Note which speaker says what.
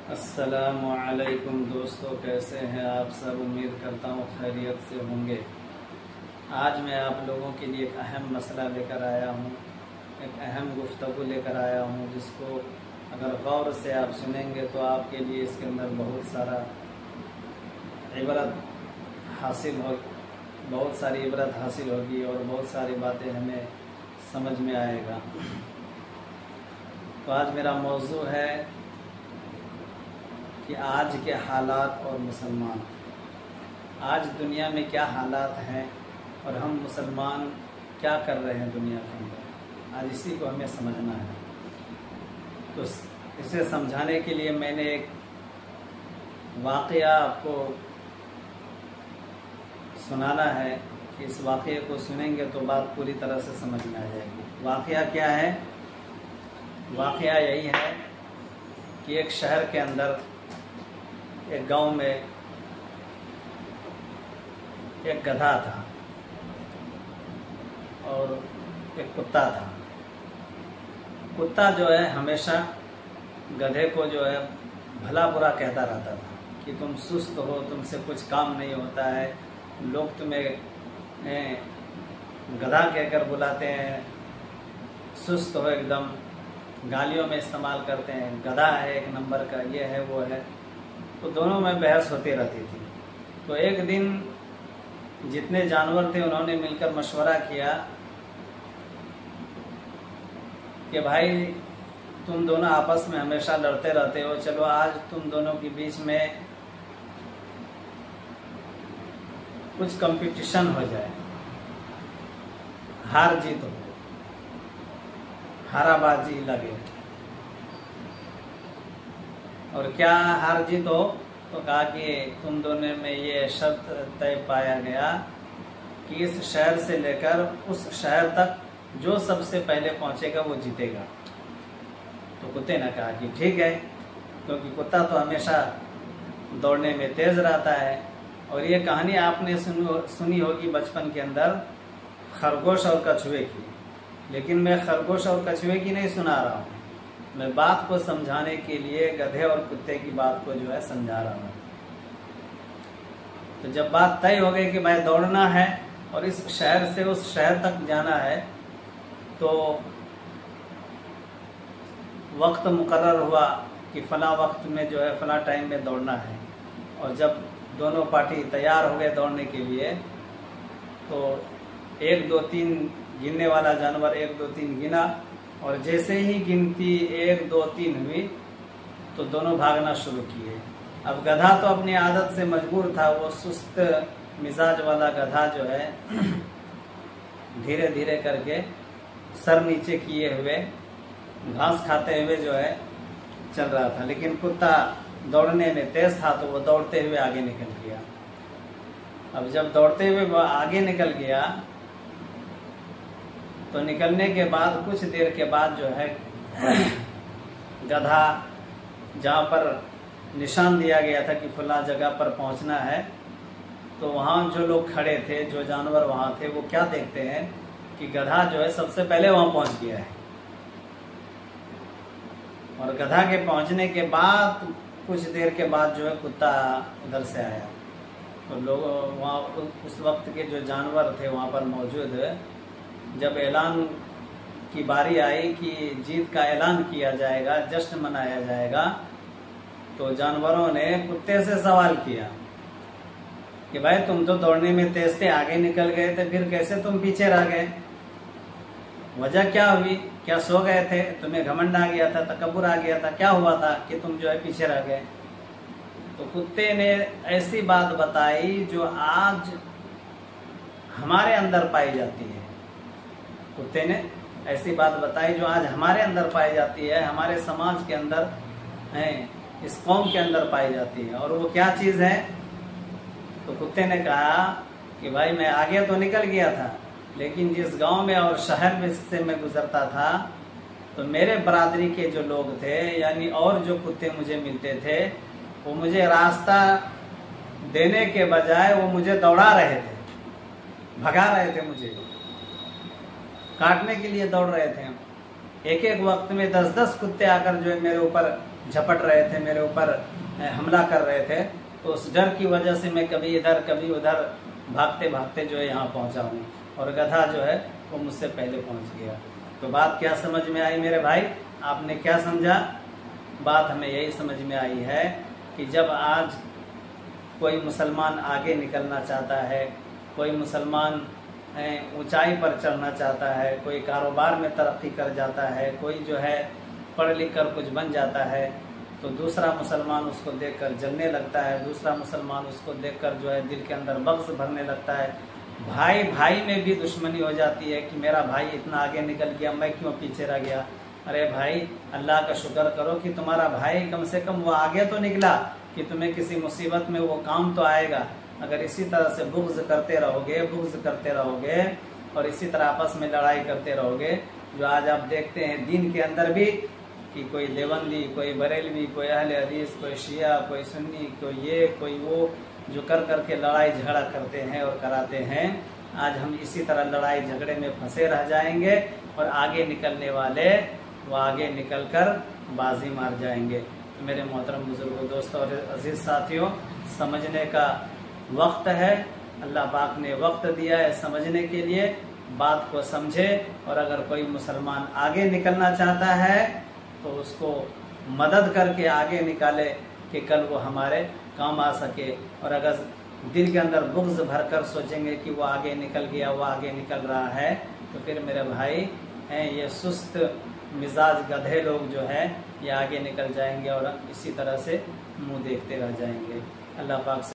Speaker 1: अस्सलामुअलैकुम दोस्तों, कैसे हैं आप सब। उम्मीद करता हूँ खैरियत से होंगे। आज मैं आप लोगों के लिए एक अहम मसला लेकर आया हूँ, एक अहम गुफ्तगू लेकर आया हूँ, जिसको अगर गौर से आप सुनेंगे तो आपके लिए इसके अंदर बहुत सारा इबरत हासिल हो बहुत सारी इबरत हासिल होगी और बहुत सारी बातें हमें समझ में आएगा। तो आज मेरा मौजू है कि आज के हालात और मुसलमान, आज दुनिया में क्या हालात हैं और हम मुसलमान क्या कर रहे हैं दुनिया के अंदर, आज इसी को हमें समझना है। तो इसे समझाने के लिए मैंने एक वाक़या आपको सुनाना है कि इस वाक़ये को सुनेंगे तो बात पूरी तरह से समझ में आ जाएगी। वाक़या क्या है? वाक़या यही है कि एक शहर के अंदर, एक गांव में एक गधा था और एक कुत्ता था। कुत्ता जो है हमेशा गधे को जो है भला बुरा कहता रहता था कि तुम सुस्त हो, तुमसे कुछ काम नहीं होता है, लोग तुम्हें गधा कहकर बुलाते हैं, सुस्त हो एकदम, गालियों में इस्तेमाल करते हैं, गधा है एक नंबर का, ये है वो है। तो दोनों में बहस होती रहती थी। तो एक दिन जितने जानवर थे उन्होंने मिलकर मशवरा किया कि भाई तुम दोनों आपस में हमेशा लड़ते रहते हो, चलो आज तुम दोनों के बीच में कुछ कंपटीशन हो जाए, हार जीत हो, हाराबाजी लगे। और क्या हार जीत हो? तो कहा कि तुम दोनों में ये शर्त तय पाया गया कि इस शहर से लेकर उस शहर तक जो सबसे पहले पहुंचेगा वो जीतेगा। तो कुत्ते ने कहा कि ठीक है, क्योंकि कुत्ता तो हमेशा दौड़ने में तेज रहता है। और ये कहानी आपने सुनी होगी बचपन के अंदर, खरगोश और कछुए की। लेकिन मैं खरगोश और कछुए की नहीं सुना रहा हूँ, मैं बात को समझाने के लिए गधे और कुत्ते की बात को जो है समझा रहा हूँ। तो जब बात तय हो गई कि भाई दौड़ना है और इस शहर से उस शहर तक जाना है, तो वक्त मुकर्रर हुआ कि फला वक्त में जो है फला टाइम में दौड़ना है। और जब दोनों पार्टी तैयार हो गए दौड़ने के लिए, तो 1 2 3 गिनने वाला जानवर 1 2 3 गिना, और जैसे ही गिनती 1 2 3 हुई तो दोनों भागना शुरू किए। अब गधा तो अपनी आदत से मजबूर था, वो सुस्त मिजाज वाला गधा जो है धीरे धीरे करके सर नीचे किए हुए घास खाते हुए जो है चल रहा था। लेकिन कुत्ता दौड़ने में तेज था, तो वो दौड़ते हुए आगे निकल गया। अब जब दौड़ते हुए वो आगे निकल गया, तो निकलने के बाद कुछ देर के बाद जो है गधा जहाँ पर निशान दिया गया था कि फला जगह पर पहुँचना है, तो वहाँ जो लोग खड़े थे, जो जानवर वहाँ थे, वो क्या देखते हैं कि गधा जो है सबसे पहले वहाँ पहुँच गया है। और गधा के पहुँचने के बाद कुछ देर के बाद जो है कुत्ता उधर से आया। तो लोग वहाँ उस वक्त के जो जानवर थे वहाँ पर मौजूद है, जब ऐलान की बारी आई कि जीत का ऐलान किया जाएगा, जश्न मनाया जाएगा, तो जानवरों ने कुत्ते से सवाल किया कि भाई तुम तो दौड़ने में तेज थे, आगे निकल गए थे, फिर कैसे तुम पीछे रह गए? वजह क्या हुई? क्या सो गए थे? तुम्हें घमंड आ गया था, तकब्बुर आ गया था? क्या हुआ था कि तुम जो है पीछे रह गए? तो कुत्ते ने ऐसी बात बताई जो आज हमारे अंदर पाई जाती है। कुत्ते ने ऐसी बात बताई जो आज हमारे अंदर पाई जाती है, हमारे समाज के अंदर है, इस कौम के अंदर पाई जाती है। और वो क्या चीज़ है? तो कुत्ते ने कहा कि भाई मैं आगे तो निकल गया था, लेकिन जिस गांव में और शहर में से मैं गुजरता था, तो मेरे बरादरी के जो लोग थे, यानी और जो कुत्ते मुझे मिलते थे, वो मुझे रास्ता देने के बजाय वो मुझे दौड़ा रहे थे, भगा रहे थे, मुझे काटने के लिए दौड़ रहे थे। एक एक वक्त में 10-10 कुत्ते आकर जो है मेरे ऊपर झपट रहे थे, मेरे ऊपर हमला कर रहे थे। तो उस डर की वजह से मैं कभी इधर कभी उधर भागते भागते जो है यहाँ पहुँचा हूँ, और गधा जो है वो मुझसे पहले पहुँच गया। तो बात क्या समझ में आई मेरे भाई, आपने क्या समझा? बात हमें यही समझ में आई है कि जब आज कोई मुसलमान आगे निकलना चाहता है, कोई मुसलमान ऊंचाई पर चढ़ना चाहता है, कोई कारोबार में तरक्की कर जाता है, कोई जो है पढ़ लिख कर कुछ बन जाता है, तो दूसरा मुसलमान उसको देखकर जलने लगता है, दूसरा मुसलमान उसको देखकर जो है दिल के अंदर बग़्ज़ भरने लगता है। भाई भाई में भी दुश्मनी हो जाती है कि मेरा भाई इतना आगे निकल गया, मैं क्यों पीछे रह गया। अरे भाई, अल्लाह का शुक्र करो कि तुम्हारा भाई कम से कम वो आगे तो निकला, कि तुम्हें किसी मुसीबत में वो काम तो आएगा। अगर इसी तरह से बुग़्ज़ करते रहोगे और इसी तरह आपस में लड़ाई करते रहोगे, जो आज आप देखते हैं दीन के अंदर भी कि कोई देवबंदी, कोई बरेलवी, कोई अहले हदीस, कोई शिया, कोई सुन्नी, कोई ये कोई वो, जो कर करके लड़ाई झगड़ा करते हैं और कराते हैं। आज हम इसी तरह लड़ाई झगड़े में फंसे रह जाएंगे और आगे निकलने वाले वो आगे निकलकर बाजी मार जाएंगे। तो मेरे मोहतरम बुजुर्गों, दोस्तों और अजीज साथियों, समझने का वक्त है। अल्लाह पाक ने वक्त दिया है समझने के लिए, बात को समझे। और अगर कोई मुसलमान आगे निकलना चाहता है तो उसको मदद करके आगे निकाले कि कल वो हमारे काम आ सके। और अगर दिल के अंदर बुग़्ज़ भरकर सोचेंगे कि वो आगे निकल गया, वो आगे निकल रहा है, तो फिर मेरे भाई हैं ये सुस्त मिजाज गधे लोग जो है ये आगे निकल जाएंगे और इसी तरह से मुंह देखते रह जाएंगे। अल्लाह पाक से